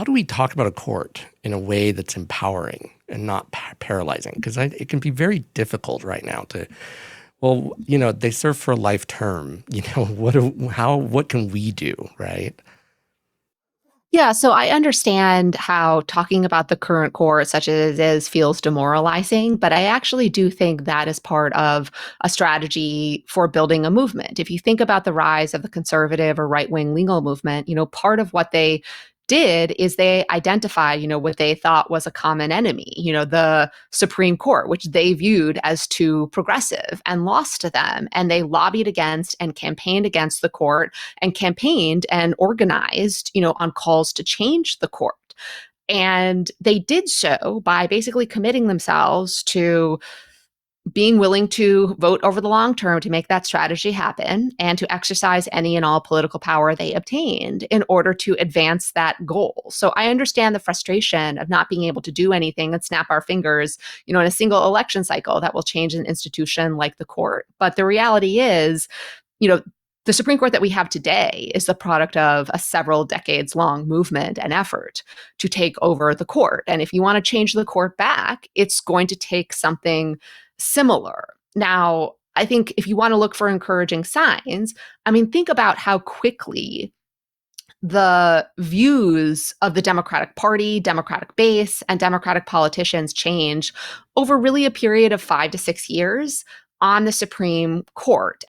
how do we talk about a court in a way that's empowering and not paralyzing? Because it can be very difficult right now to, well, they serve for a life term. What can we do, right? Yeah, so I understand how talking about the current court, such as it is, feels demoralizing, but I actually do think that is part of a strategy for building a movement. If you think about the rise of the conservative or right-wing legal movement, part of what they did is they identified, what they thought was a common enemy, the Supreme Court, which they viewed as too progressive and lost to them. And they lobbied against and campaigned against the court and campaigned and organized, on calls to change the court. And they did so by basically committing themselves to being willing to vote over the long term to make that strategy happen and to exercise any and all political power they obtained in order to advance that goal. So I understand the frustration of not being able to do anything and snap our fingers, in a single election cycle that will change an institution like the court. But the reality is, you know, the Supreme Court that we have today is the product of a several decades long movement and effort to take over the court. And if you want to change the court back, it's going to take something similar. Now, I think if you want to look for encouraging signs, think about how quickly the views of the Democratic Party, Democratic base, and Democratic politicians change over really a period of 5 to 6 years on the Supreme Court.